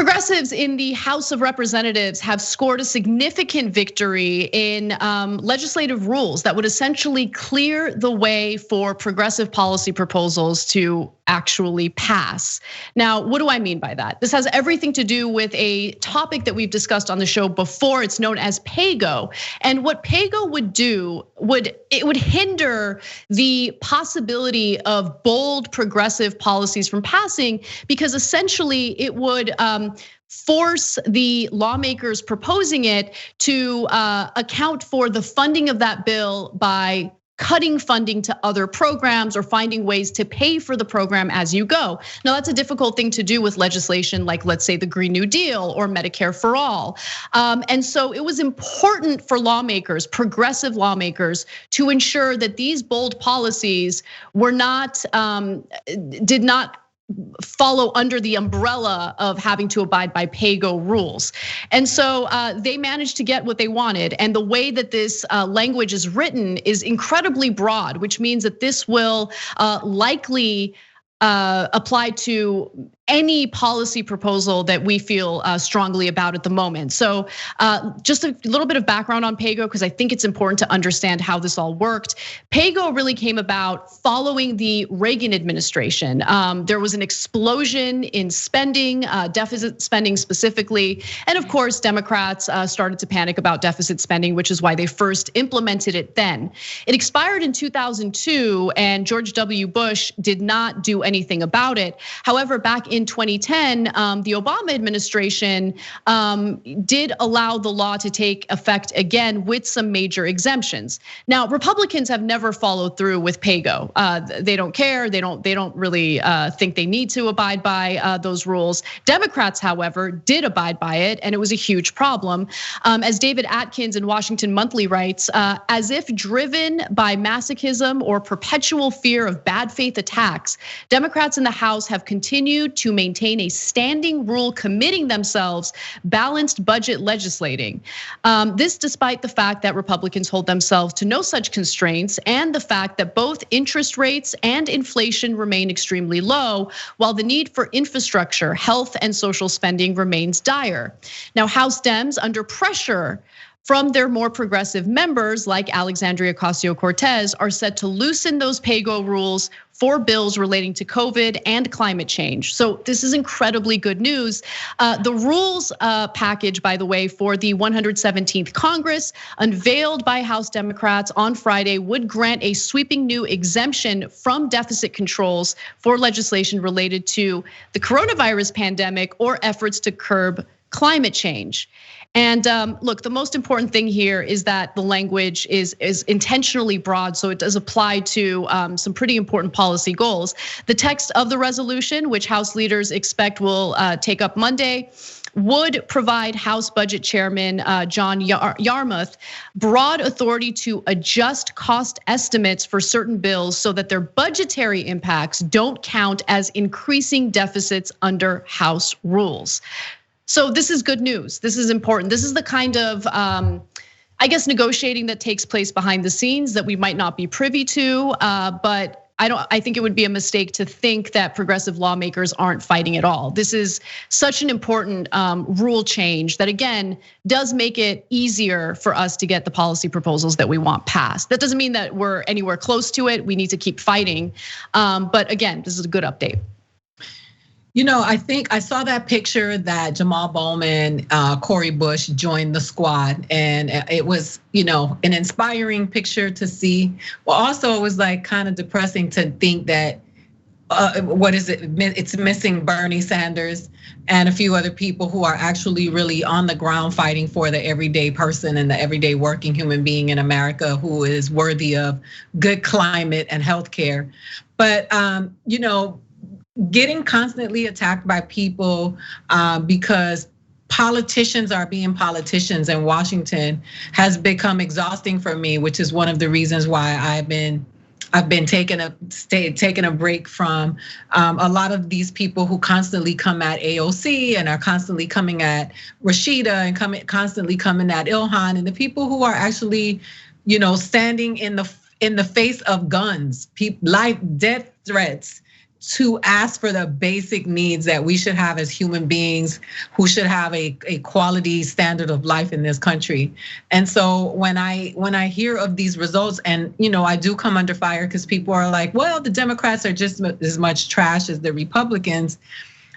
Progressives in the House of Representatives have scored a significant victory in legislative rules that would essentially clear the way for progressive policy proposals to actually pass. Now, what do I mean by that? This has everything to do with a topic that we've discussed on the show before. It's known as PAYGO. And what PAYGO would do, it would hinder the possibility of bold progressive policies from passing, because essentially it would force the lawmakers proposing it to account for the funding of that bill by cutting funding to other programs or finding ways to pay for the program as you go. Now, that's a difficult thing to do with legislation like, let's say, the Green New Deal or Medicare for All. And so it was important for lawmakers, progressive lawmakers, to ensure that these bold policies were not, did not follow under the umbrella of having to abide by PAYGO rules. And so they managed to get what they wanted. And the way that this language is written is incredibly broad, which means that this will likely apply to any policy proposal that we feel strongly about at the moment. So just a little bit of background on PAYGO, because I think it's important to understand how this all worked. PAYGO really came about following the Reagan administration. There was an explosion in spending, deficit spending specifically. And of course, Democrats started to panic about deficit spending, which is why they first implemented it then. It expired in 2002, and George W. Bush did not do anything about it. However, back in 2010, the Obama administration did allow the law to take effect again with some major exemptions. Now, Republicans have never followed through with PAYGO. They don't care. They don't really think they need to abide by those rules. Democrats, however, did abide by it, and it was a huge problem. As David Atkins in Washington Monthly writes, as if driven by masochism or perpetual fear of bad faith attacks, Democrats in the House have continued to maintain a standing rule committing themselves balanced budget legislating. This despite the fact that Republicans hold themselves to no such constraints, and the fact that both interest rates and inflation remain extremely low, while the need for infrastructure, health, and social spending remains dire. Now, House Dems, under pressure from their more progressive members like Alexandria Ocasio-Cortez, are set to loosen those PAYGO rules for bills relating to COVID and climate change. So this is incredibly good news. The rules package, by the way, for the 117th Congress, unveiled by House Democrats on Friday, would grant a sweeping new exemption from deficit controls for legislation related to the coronavirus pandemic or efforts to curb climate change. And look, the most important thing here is that the language is intentionally broad, so it does apply to some pretty important policy goals. The text of the resolution, which House leaders expect will take up Monday, would provide House Budget Chairman John Yarmuth broad authority to adjust cost estimates for certain bills so that their budgetary impacts don't count as increasing deficits under House rules. So this is good news. This is important. This is the kind of, I guess, negotiating that takes place behind the scenes that we might not be privy to. But I think it would be a mistake to think that progressive lawmakers aren't fighting at all. This is such an important rule change that, again, does make it easier for us to get the policy proposals that we want passed. That doesn't mean that we're anywhere close to it. We need to keep fighting. But again, this is a good update. You know, I think I saw that picture that Jamal Bowman, Cori Bush joined the squad, and it was, an inspiring picture to see. Well, also it was like kind of depressing to think that, what is it? It's missing Bernie Sanders and a few other people who are actually really on the ground fighting for the everyday person and the everyday working human being in America who is worthy of good climate and healthcare. But getting constantly attacked by people because politicians are being politicians in Washington has become exhausting for me, which is one of the reasons why I've been taking a break from a lot of these people who constantly come at AOC and are constantly coming at Rashida and constantly coming at Ilhan, and the people who are actually, standing in the face of guns, life, death threats, to ask for the basic needs that we should have as human beings who should have a quality standard of life in this country. And so when I hear of these results, and I do come under fire because people are like, well, the Democrats are just as much trash as the Republicans.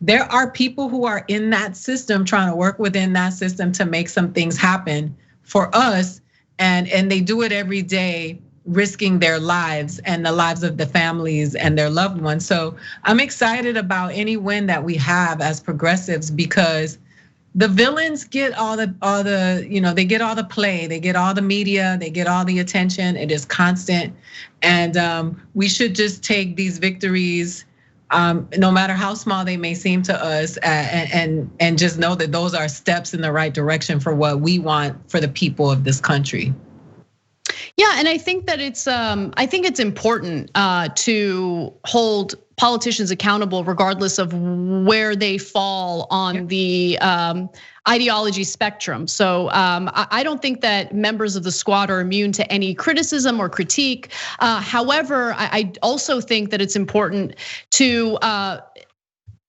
There are people who are in that system trying to work within that system to make some things happen for us, and they do it every day, risking their lives and the lives of the families and their loved ones. So I'm excited about any win that we have as progressives, because the villains get all the they get all the play, they get all the media, they get all the attention. It is constant, and we should just take these victories, no matter how small they may seem to us, and just know that those are steps in the right direction for what we want for the people of this country. Yeah, and I think that it's important to hold politicians accountable regardless of where they fall on the ideology spectrum. So I don't think that members of the squad are immune to any criticism or critique. However, I also think that it's important to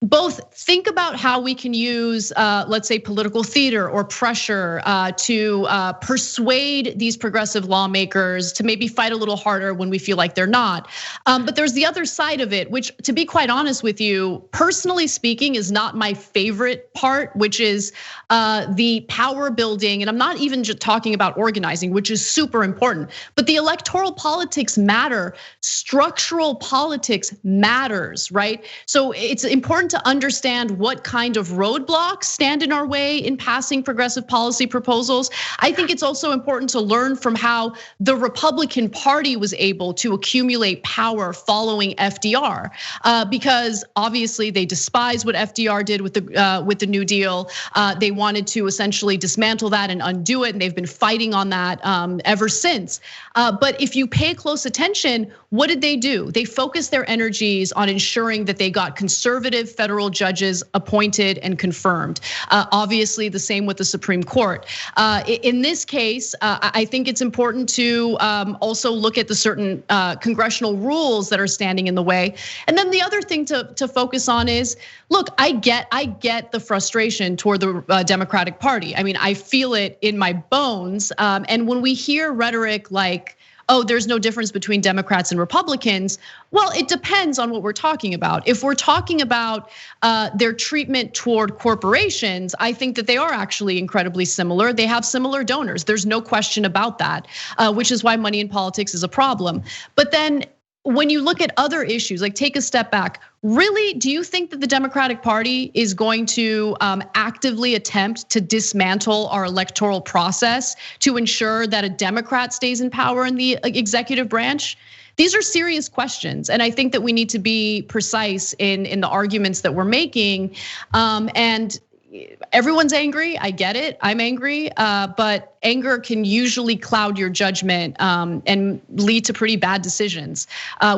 both think about how we can use, let's say, political theater or pressure to persuade these progressive lawmakers to maybe fight a little harder when we feel like they're not. But there's the other side of it, which, to be quite honest with you, personally speaking, is not my favorite part, which is the power building. And I'm not even just talking about organizing, which is super important, but the electoral politics matter. Structural politics matters, right? So it's important to understand what kind of roadblocks stand in our way in passing progressive policy proposals. I think it's also important to learn from how the Republican Party was able to accumulate power following FDR, because obviously they despise what FDR did with the New Deal. They wanted to essentially dismantle that and undo it, and they've been fighting on that ever since. But if you pay close attention, what did they do? They focused their energies on ensuring that they got conservative federal judges appointed and confirmed. Obviously, the same with the Supreme Court. In this case, I think it's important to also look at the certain congressional rules that are standing in the way. And then the other thing to focus on is, look, I get the frustration toward the Democratic Party. I mean, I feel it in my bones. And when we hear rhetoric like, oh, there's no difference between Democrats and Republicans. Well, it depends on what we're talking about. If we're talking about their treatment toward corporations, I think that they are actually incredibly similar. They have similar donors. There's no question about that, which is why money in politics is a problem. But then when you look at other issues, like take a step back, really, do you think that the Democratic Party is going to actively attempt to dismantle our electoral process to ensure that a Democrat stays in power in the executive branch? These are serious questions, and I think that we need to be precise in the arguments that we're making. And everyone's angry, I get it, I'm angry, but anger can usually cloud your judgment and lead to pretty bad decisions.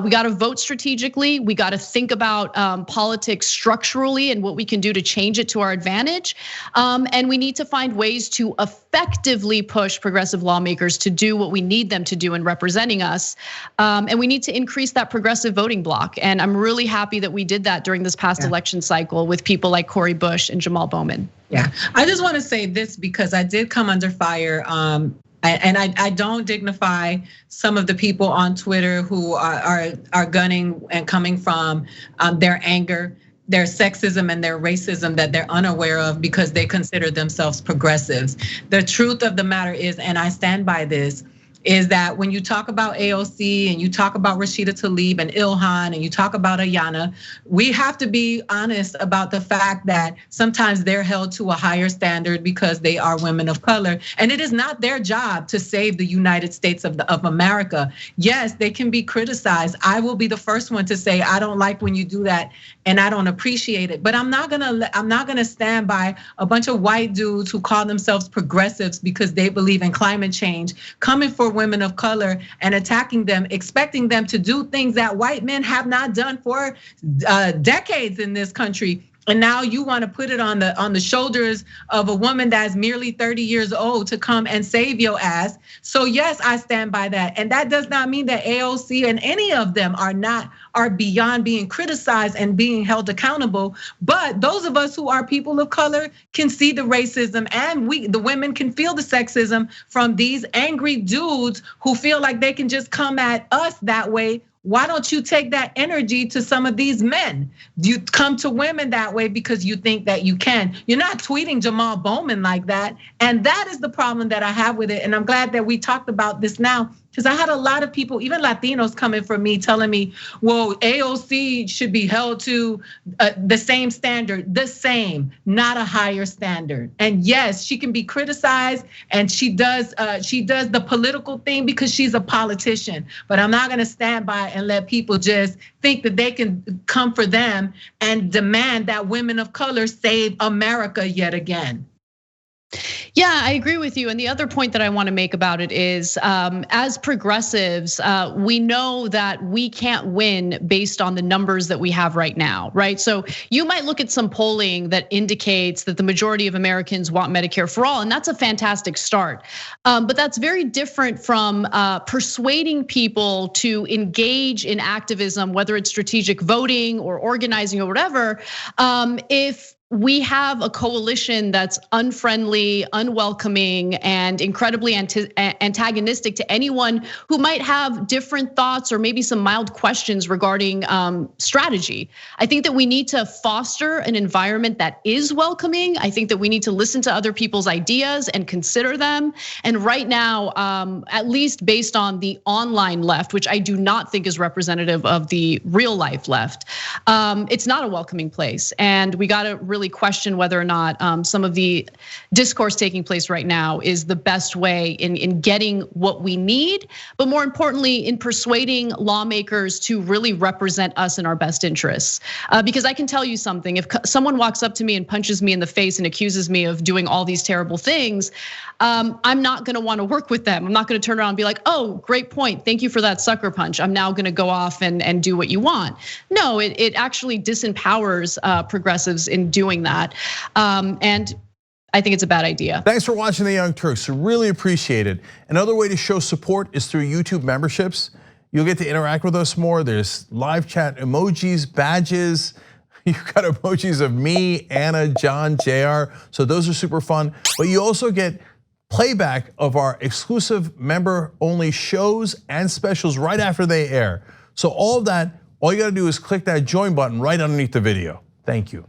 We gotta vote strategically, we gotta think about politics structurally and what we can do to change it to our advantage. And we need to find ways to effectively push progressive lawmakers to do what we need them to do in representing us. And we need to increase that progressive voting bloc. And I'm really happy that we did that during this past election cycle with people like Cori Bush and Jamal Bowman. Yeah, I just want to say this because I did come under fire, and I don't dignify some of the people on Twitter who are gunning and coming from their anger, their sexism and their racism that they're unaware of because they consider themselves progressives. The truth of the matter is, and I stand by this, is that when you talk about AOC and you talk about Rashida Tlaib and Ilhan and you talk about Ayanna, we have to be honest about the fact that sometimes they're held to a higher standard because they are women of color. And it is not their job to save the United States of America. Yes, they can be criticized. I will be the first one to say, I don't like when you do that and I don't appreciate it. But I'm not gonna stand by a bunch of white dudes who call themselves progressives because they believe in climate change, coming for women of color and attacking them, expecting them to do things that white men have not done for decades in this country. And now you want to put it on the shoulders of a woman that's merely 30 years old to come and save your ass. So yes, I stand by that. And that does not mean that AOC and any of them are beyond being criticized and being held accountable. But those of us who are people of color can see the racism, and the women can feel the sexism from these angry dudes who feel like they can just come at us that way. Why don't you take that energy to some of these men? You come to women that way because you think that you can. You're not tweeting Jamal Bowman like that. And that is the problem that I have with it. And I'm glad that we talked about this now, because I had a lot of people, even Latinos, coming for me, telling me, well, AOC should be held to the same standard, not a higher standard. And yes, she can be criticized, and she does the political thing because she's a politician. But I'm not gonna stand by and let people just think that they can come for them and demand that women of color save America yet again. Yeah, I agree with you. And the other point that I want to make about it is, as progressives, we know that we can't win based on the numbers that we have right now, right? So you might look at some polling that indicates that the majority of Americans want Medicare for all, and that's a fantastic start. But that's very different from persuading people to engage in activism, whether it's strategic voting or organizing or whatever, if we have a coalition that's unfriendly, unwelcoming, and incredibly antagonistic to anyone who might have different thoughts or maybe some mild questions regarding strategy. I think that we need to foster an environment that is welcoming. I think that we need to listen to other people's ideas and consider them. And right now, at least based on the online left, which I do not think is representative of the real life left, it's not a welcoming place. And we gotta really question whether or not some of the discourse taking place right now is the best way in getting what we need, but more importantly, in persuading lawmakers to really represent us in our best interests. Because I can tell you something, if someone walks up to me and punches me in the face and accuses me of doing all these terrible things, I'm not gonna wanna work with them. I'm not gonna turn around and be like, oh, great point, thank you for that sucker punch. I'm now gonna go off and do what you want. No, it actually disempowers progressives in doing that. And I think it's a bad idea. Thanks for watching The Young Turks, really appreciate it. Another way to show support is through YouTube memberships. You'll get to interact with us more. There's live chat emojis, badges. You've got emojis of me, Anna, John, JR. So those are super fun. But you also get playback of our exclusive member-only shows and specials right after they air. So all of that, all you gotta do is click that join button right underneath the video. Thank you.